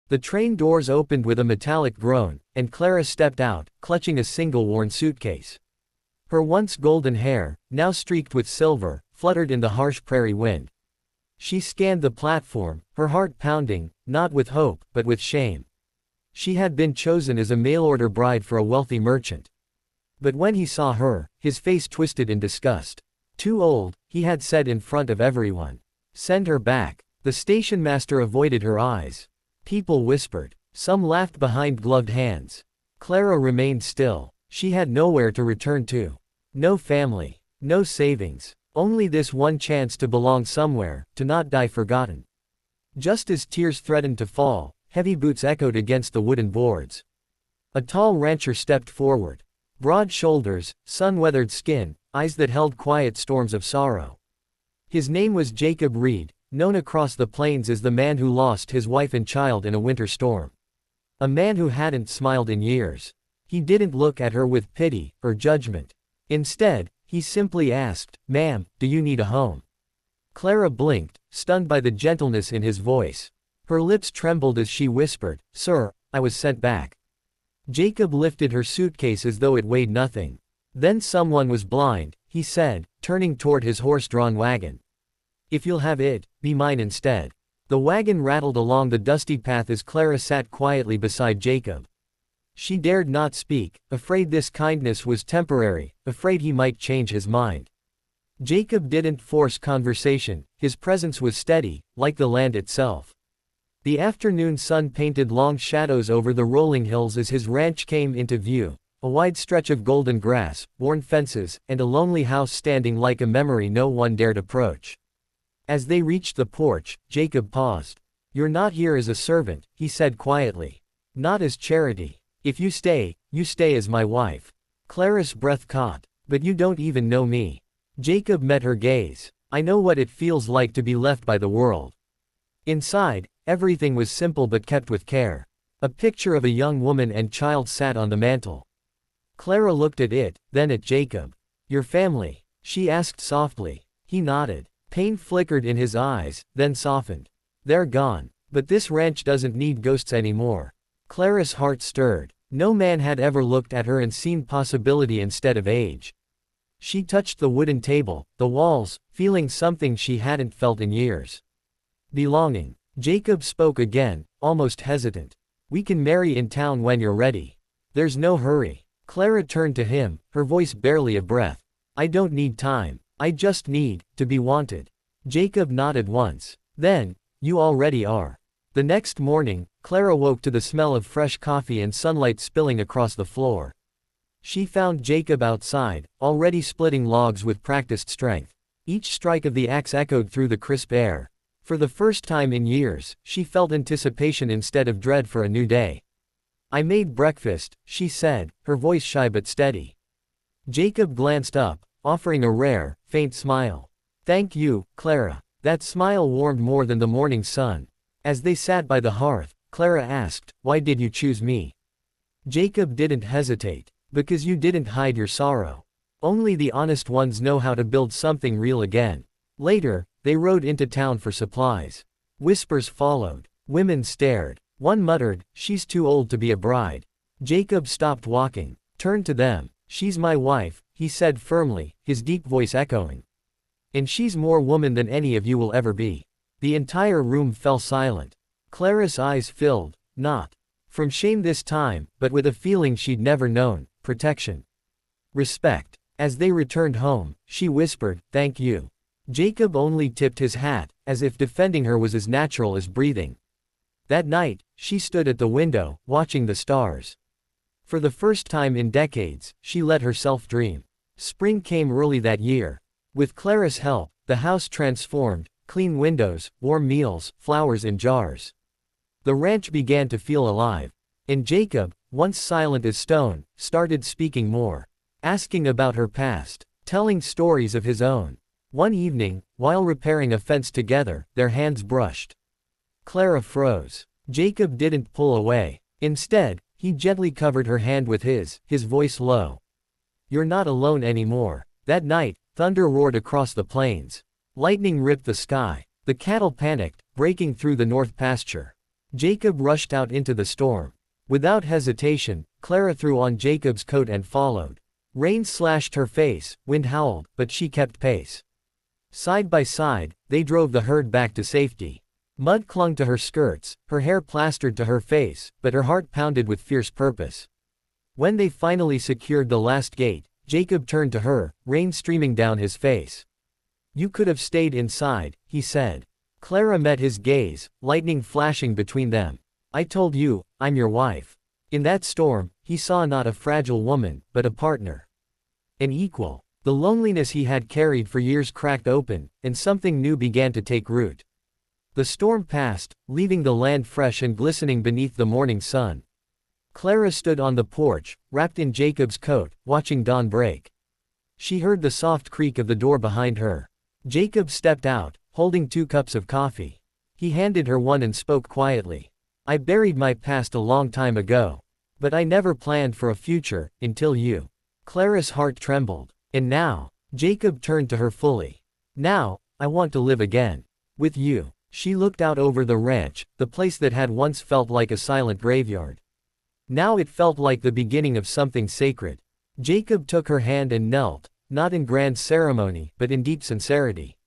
The train doors opened with a metallic groan, and Clara stepped out, clutching a single worn suitcase. Her once golden hair, now streaked with silver, fluttered in the harsh prairie wind. She scanned the platform, her heart pounding, not with hope, but with shame. She had been chosen as a mail-order bride for a wealthy merchant. But when he saw her, his face twisted in disgust. Too old, he had said in front of everyone. Send her back. The station master avoided her eyes. People whispered. Some laughed behind gloved hands. Clara remained still. She had nowhere to return to. No family. No savings. Only this one chance to belong somewhere, to not die forgotten. Just as tears threatened to fall, heavy boots echoed against the wooden boards. A tall rancher stepped forward. Broad shoulders, sun-weathered skin, eyes that held quiet storms of sorrow. His name was Jacob Reed, known across the plains as the man who lost his wife and child in a winter storm. A man who hadn't smiled in years. He didn't look at her with pity or judgment. Instead, he simply asked, "Ma'am, do you need a home?" Clara blinked, stunned by the gentleness in his voice. Her lips trembled as she whispered, "Sir, I was sent back." Jacob lifted her suitcase as though it weighed nothing. "Then someone was blind," he said, turning toward his horse-drawn wagon. "If you'll have it, be mine instead." The wagon rattled along the dusty path as Clara sat quietly beside Jacob. She dared not speak, afraid this kindness was temporary, afraid he might change his mind. Jacob didn't force conversation, his presence was steady, like the land itself. The afternoon sun painted long shadows over the rolling hills as his ranch came into view, a wide stretch of golden grass, worn fences, and a lonely house standing like a memory no one dared approach. As they reached the porch, Jacob paused. "You're not here as a servant," he said quietly. "Not as charity. If you stay as my wife." Clara's breath caught. "But you don't even know me." Jacob met her gaze. "I know what it feels like to be left by the world." Inside, everything was simple but kept with care. A picture of a young woman and child sat on the mantel. Clara looked at it, then at Jacob. "Your family?" she asked softly. He nodded. Pain flickered in his eyes, then softened. "They're gone. But this ranch doesn't need ghosts anymore." Clara's heart stirred. No man had ever looked at her and seen possibility instead of age. She touched the wooden table, the walls, feeling something she hadn't felt in years. Belonging. Jacob spoke again, almost hesitant. "We can marry in town when you're ready. There's no hurry." Clara turned to him, her voice barely a breath. "I don't need time. I just need to be wanted." Jacob nodded once. "Then, you already are." The next morning, Clara woke to the smell of fresh coffee and sunlight spilling across the floor. She found Jacob outside, already splitting logs with practiced strength. Each strike of the axe echoed through the crisp air. For the first time in years, she felt anticipation instead of dread for a new day. "I made breakfast," she said, her voice shy but steady. Jacob glanced up, offering a rare, faint smile. "Thank you, Clara." That smile warmed more than the morning sun. As they sat by the hearth, Clara asked, "Why did you choose me?" Jacob didn't hesitate. "Because you didn't hide your sorrow. Only the honest ones know how to build something real again." Later, they rode into town for supplies. Whispers followed. Women stared. One muttered, "She's too old to be a bride." Jacob stopped walking, turned to them. "She's my wife," he said firmly, his deep voice echoing. "And she's more woman than any of you will ever be." The entire room fell silent. Clara's eyes filled, not from shame this time, but with a feeling she'd never known, protection. Respect. As they returned home, she whispered, "Thank you." Jacob only tipped his hat, as if defending her was as natural as breathing. That night, she stood at the window, watching the stars. For the first time in decades, she let herself dream. Spring came early that year. With Clara's help, the house transformed, clean windows, warm meals, flowers in jars. The ranch began to feel alive. And Jacob, once silent as stone, started speaking more. Asking about her past. Telling stories of his own. One evening, while repairing a fence together, their hands brushed. Clara froze. Jacob didn't pull away. Instead, he gently covered her hand with his voice low. "You're not alone anymore." That night, thunder roared across the plains. Lightning ripped the sky. The cattle panicked, breaking through the north pasture. Jacob rushed out into the storm. Without hesitation, Clara threw on Jacob's coat and followed. Rain slashed her face, wind howled, but she kept pace. Side by side, they drove the herd back to safety. Mud clung to her skirts, her hair plastered to her face, but her heart pounded with fierce purpose. When they finally secured the last gate, Jacob turned to her, rain streaming down his face. "You could have stayed inside," he said. Clara met his gaze, lightning flashing between them. "I told you, I'm your wife." In that storm, he saw not a fragile woman, but a partner. An equal. The loneliness he had carried for years cracked open, and something new began to take root. The storm passed, leaving the land fresh and glistening beneath the morning sun. Clara stood on the porch, wrapped in Jacob's coat, watching dawn break. She heard the soft creak of the door behind her. Jacob stepped out, holding 2 cups of coffee. He handed her one and spoke quietly. "I buried my past a long time ago. But I never planned for a future, until you." Clara's heart trembled. "And now," Jacob turned to her fully. "Now, I want to live again. With you." She looked out over the ranch, the place that had once felt like a silent graveyard. Now it felt like the beginning of something sacred. Jacob took her hand and knelt, not in grand ceremony, but in deep sincerity.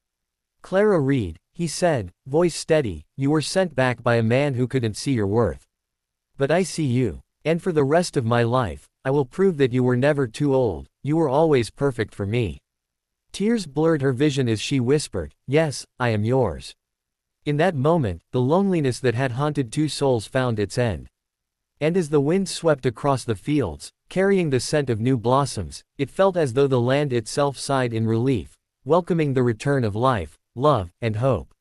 "Clara Reed," he said, voice steady, "you were sent back by a man who couldn't see your worth. But I see you. And for the rest of my life, I will prove that you were never too old, you were always perfect for me." Tears blurred her vision as she whispered, "Yes, I am yours." In that moment, the loneliness that had haunted 2 souls found its end. And as the wind swept across the fields, carrying the scent of new blossoms, it felt as though the land itself sighed in relief, welcoming the return of life, love, and hope.